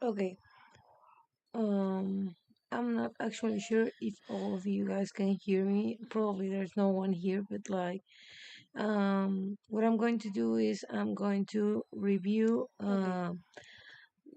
Okay. Um, I'm not actually sure if all of you guys can hear me. Probably there's no one here, but what I'm going to do is I'm going to review the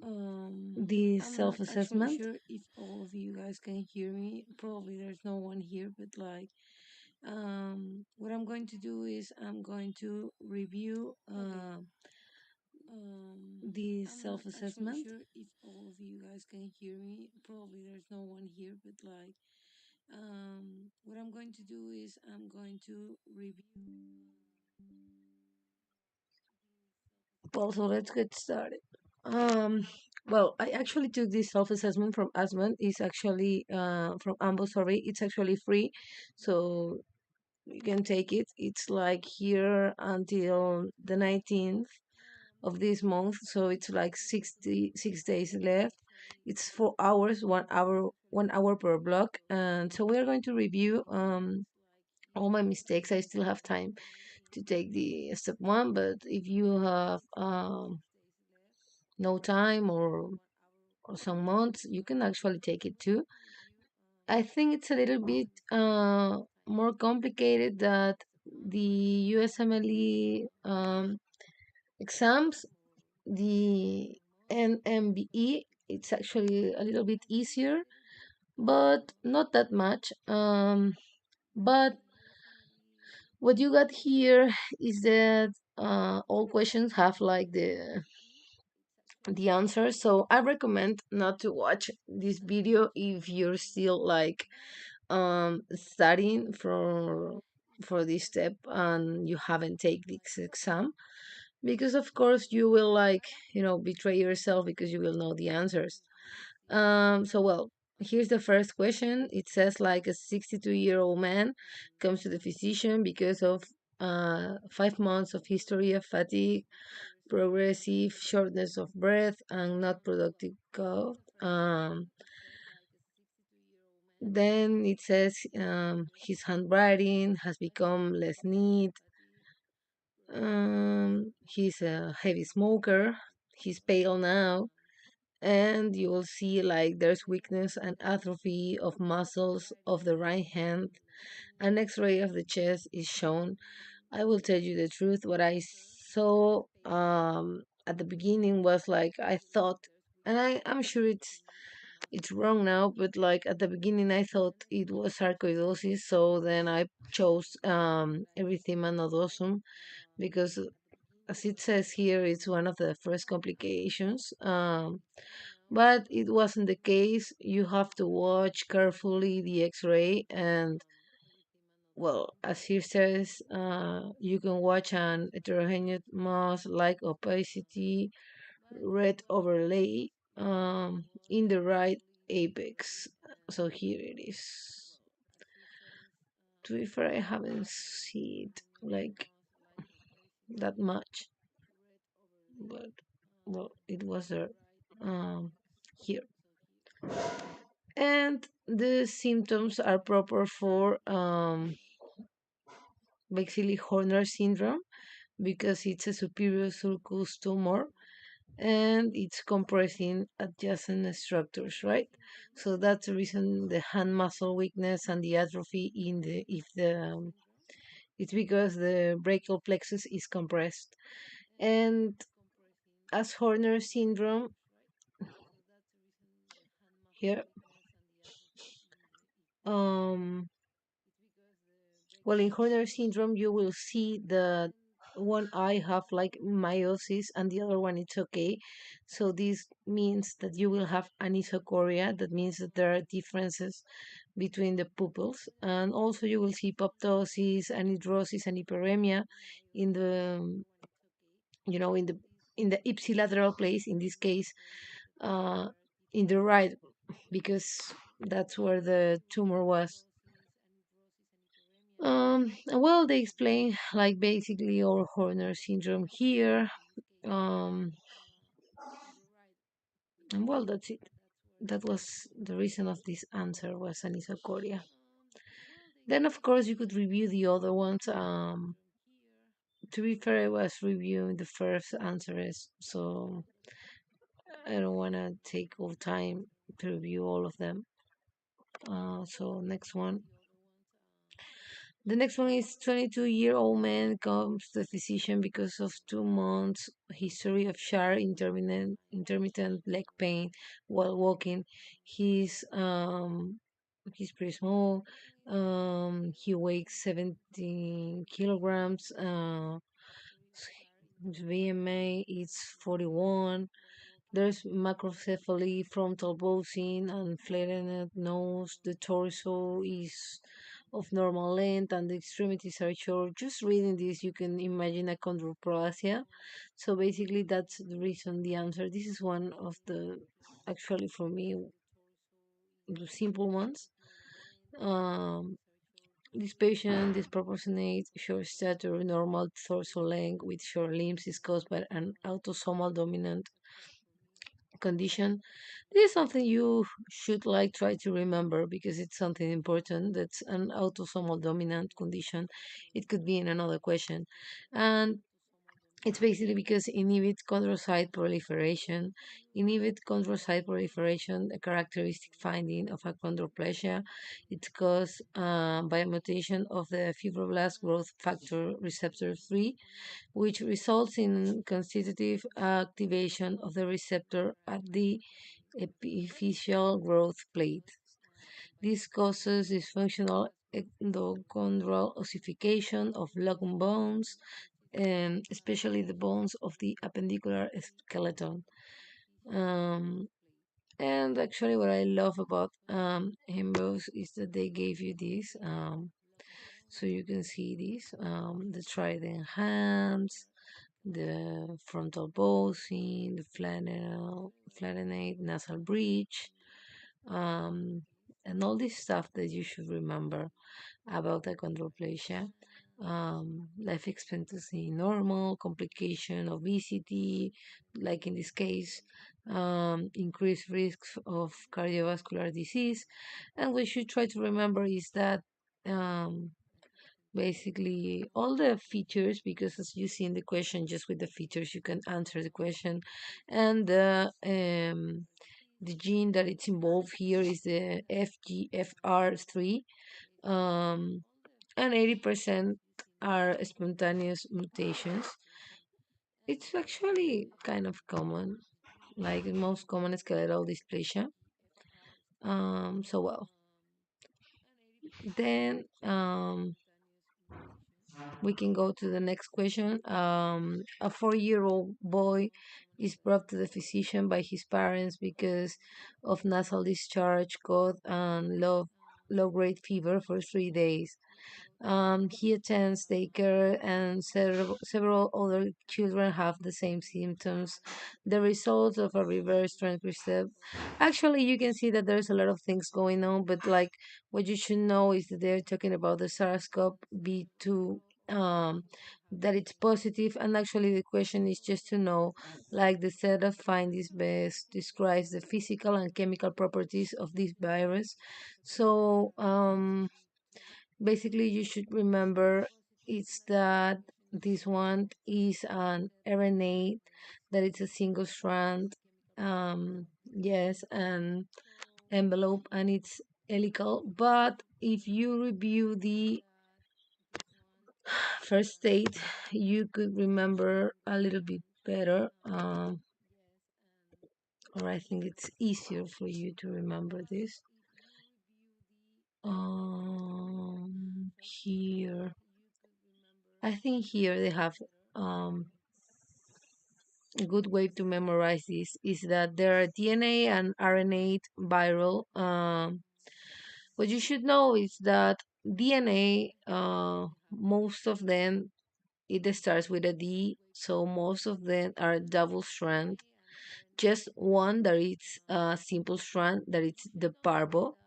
I'm not actually self-assessment. sure if all of you guys can hear me. Probably there's no one here, but what I'm going to do is I'm going to review The I'm not actually self-assessment. sure if all of you guys can hear me. Probably there's no one here, but what I'm going to do is I'm going to review. Well, so let's get started. Um, well, I actually took this self-assessment from Asman. It's actually from Ambo Survey. It's actually free, so you can take it. It's like here until the 19th of this month, so it's like 66 days left. It's 4 hours, 1 hour, 1 hour per block, and so we are going to review all my mistakes. I still have time to take the step one, but if you have no time or some months, you can actually take it too. I think it's a little bit more complicated that the USMLE exams, the NMBE. It's actually a little bit easier, but not that much. But what you got here is that all questions have like the answer. So I recommend not to watch this video if you're still like studying for this step and you haven't taken this exam, because of course you will like betray yourself because you will know the answers. So well, here's the first question. It says like a 62-year-old man comes to the physician because of 5 months of history of fatigue, progressive shortness of breath, and not productive cough. Then it says his handwriting has become less neat. He's a heavy smoker. He's pale now, and you will see like there's weakness and atrophy of muscles of the right hand. An X-ray of the chest is shown. I will tell you the truth. What I saw at the beginning was like I thought, and I'm sure it's wrong now, but like at the beginning I thought it was sarcoidosis, so then I chose erythema nodosum because as it says here, it's one of the first complications. But it wasn't the case. You have to watch carefully the X-ray, and well, as here says, you can watch an heterogeneous mass like opacity, red overlay in the right apex. So here it is. To be fair, I haven't seen it like that much, but well, it was there here. And the symptoms are proper for basically Horner syndrome because it's a superior sulcus tumor and it's compressing adjacent structures, right? So that's the reason the hand muscle weakness and the atrophy in the if the it's because the brachial plexus is compressed. And as Horner syndrome here, um, well, in Horner syndrome, you will see the one eye have like meiosis and the other one it's okay. So this means that you will have anisocoria. That means that there are differences between the pupils, and also you will see proptosis, anhidrosis, and hyperemia in the in the ipsilateral place. In this case, uh, in the right, because that's where the tumor was. Well, they explain like basically our Horner syndrome here. Um, and well, that's it. That was the reason of this answer was anisocoria. Then, of course, you could review the other ones. To be fair, I was reviewing the first answers, so I don't want to take all time to review all of them. So next one. The next one is 22-year-old man comes to the physician because of 2 months history of sharp intermittent leg pain while walking. He's um he's pretty small. He weighs 17 kilograms. His BMI is 41. There's macrocephaly, frontal bossing, and flattened nose. The torso is of normal length, and the extremities are short. Just reading this, you can imagine a chondroplasia. So basically, that's the reason, the answer. This is one of the, actually for me, the simple ones. Um, this patient, disproportionate short stature, normal torso length with short limbs is caused by an autosomal dominant condition. This is something you should like try to remember because it's something important. That's an autosomal dominant condition. It could be in another question. And it's basically because inhibit chondrocyte proliferation. Inhibit chondrocyte proliferation, a characteristic finding of achondroplasia. It's caused by a mutation of the fibroblast growth factor receptor 3, which results in constitutive activation of the receptor at the epiphyseal growth plate. This causes dysfunctional endochondral ossification of long bones, especially the bones of the appendicular skeleton. Um, and actually, what I love about Hembos is that they gave you this. So you can see this, the trident hands, the frontal bossing, the flattened nasal bridge, um, and all this stuff that you should remember about achondroplasia. Life expectancy normal, complication, obesity, like in this case, increased risks of cardiovascular disease. And what you should try to remember is that um, basically all the features, because as you see in the question, just with the features you can answer the question. And the gene that it's involved here is the FGFR3, um, and 80% are spontaneous mutations. It's actually kind of common, like the most common skeletal dysplasia. So well, then we can go to the next question. A 4-year-old boy is brought to the physician by his parents because of nasal discharge, cough, and low-grade fever for 3 days. He attends daycare, and several other children have the same symptoms. The result of a reverse transcript. Actually, you can see that there's a lot of things going on, but like what you should know is that they're talking about the SARS-CoV-2, um, that it's positive, and actually the question is just to know, like the set of findings best describes the physical and chemical properties of this virus. So, basically, you should remember it's that this one is an RNA, that it's a single strand, yes, and envelope, and it's helical. But if you review the first state, you could remember a little bit better, or I think it's easier for you to remember this. Here, I think here they have a good way to memorize this is that there are DNA and RNA viral. What you should know is that DNA, most of them, it starts with a D, so most of them are double strand. Just one that it's a simple strand, that it's the parvo.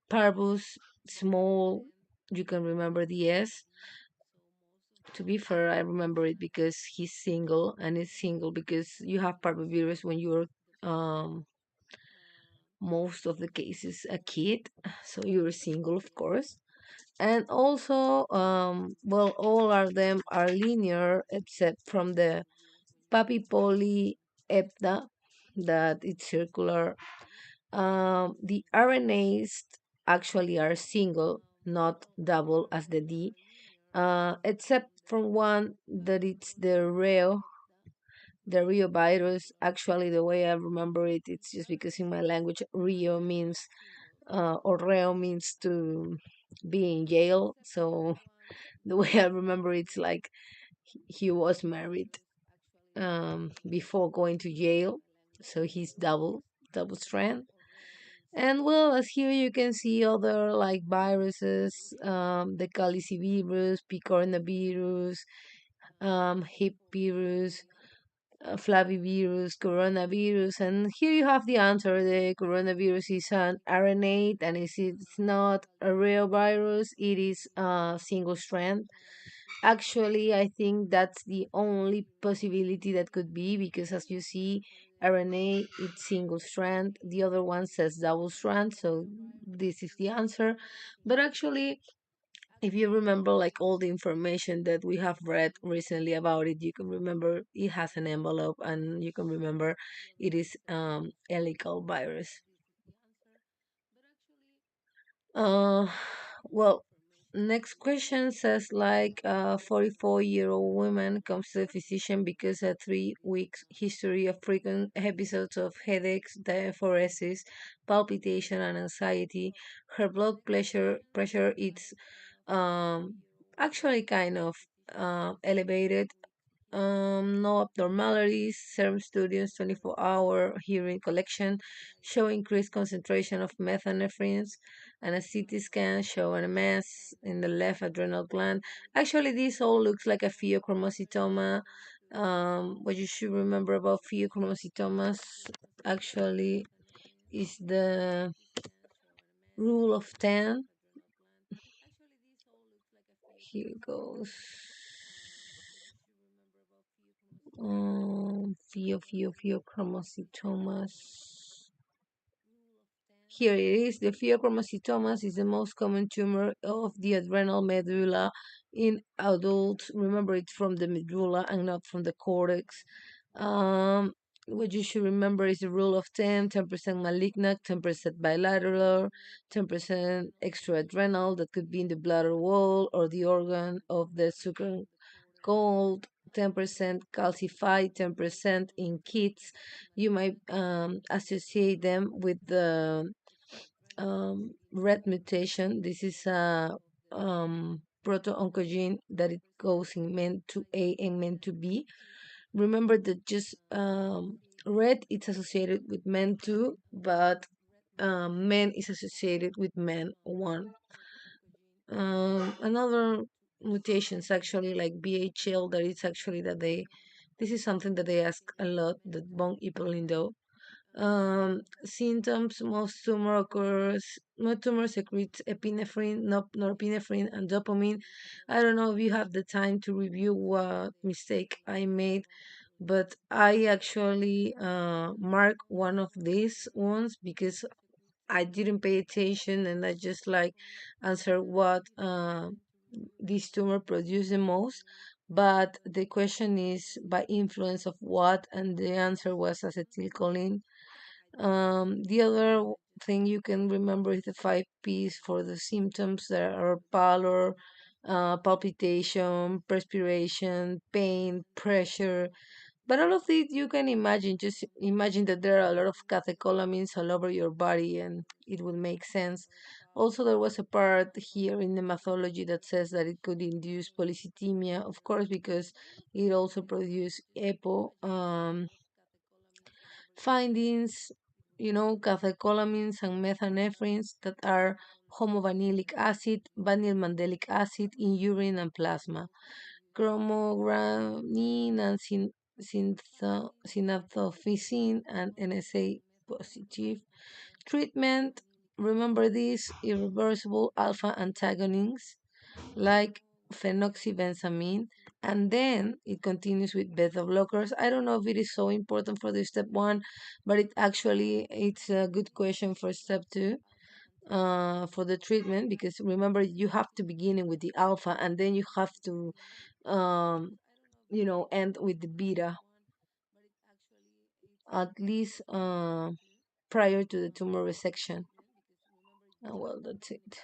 Parvus, small, you can remember the S. To be fair, I remember it because he's single, and it's single because you have parvovirus when you're most of the cases a kid, so you're single, of course. And also, well, all of them are linear except from the papillopoly EPTA, that it's circular. The RNAs actually are single, not double as the D, except for one that it's the Rio virus. Actually, the way I remember it, it's just because in my language, Rio means or reo means to be in jail. So the way I remember it's like he was married before going to jail, so he's double strand. And well, as here you can see other like viruses, the calicivirus, picornavirus, hip virus, flavivirus, coronavirus, and here you have the answer. The coronavirus is an RNA, and it's not a real virus. It is a single strand. Actually, I think that's the only possibility that could be because, as you see, RNA it's single strand. The other one says double strand, so this is the answer. But actually, if you remember like all the information that we have read recently about it, you can remember it has an envelope, and you can remember it is helical virus. uh well, next question says like 44-year-old woman comes to the physician because a 3 weeks history of frequent episodes of headaches, diaphoresis, palpitation, and anxiety. Her blood pressure is actually kind of elevated. No abnormalities. Serum studies, 24-hour hearing collection show increased concentration of methanephrine's, and a CT scan show a mass in the left adrenal gland. Actually, this all looks like a pheochromocytoma. What you should remember about pheochromocytomas actually is the rule of 10. Here it goes. Pheochromocytomas. Here it is. The pheochromocytomas is the most common tumor of the adrenal medulla in adults. Remember, it's from the medulla and not from the cortex. What you should remember is the rule of 10, 10% malignant, 10% bilateral, 10% extraadrenal that could be in the bladder wall or the organ of the sucker gold, 10% calcified, 10% in kids. You might associate them with the red mutation. This is a proto-oncogene that it goes in men to A and men to B. Remember that just red it's associated with men too, but men is associated with men one. Another mutations actually like BHL, that is actually that they this is something that they ask a lot, that bone hipolindo. Symptoms: most tumor occurs, most tumor secretes epinephrine, norepinephrine, and dopamine. I don't know if you have the time to review what mistake I made, but I actually mark one of these ones because I didn't pay attention, and I just like answer what this tumor produce the most. But the question is by influence of what, and the answer was acetylcholine. The other thing you can remember is the 5 P's for the symptoms that are pallor, palpitation, perspiration, pain, pressure. But all of it you can imagine. Just imagine that there are a lot of catecholamines all over your body, and it will make sense. Also, there was a part here in the pathology that says that it could induce polycythemia, of course, because it also produces EPO. Findings, catecholamines and methanephrine's that are homovanillic acid, vanillmandelic acid in urine and plasma, chromogranin and synaptophysin and NSA positive. Treatment: remember these irreversible alpha antagonists like phenoxybenzamine, and then it continues with beta blockers. I don't know if it is so important for the step one, but it's a good question for step two, for the treatment, because remember you have to begin with the alpha, and then you have to end with the beta. at least prior to the tumor resection. And well, that's it.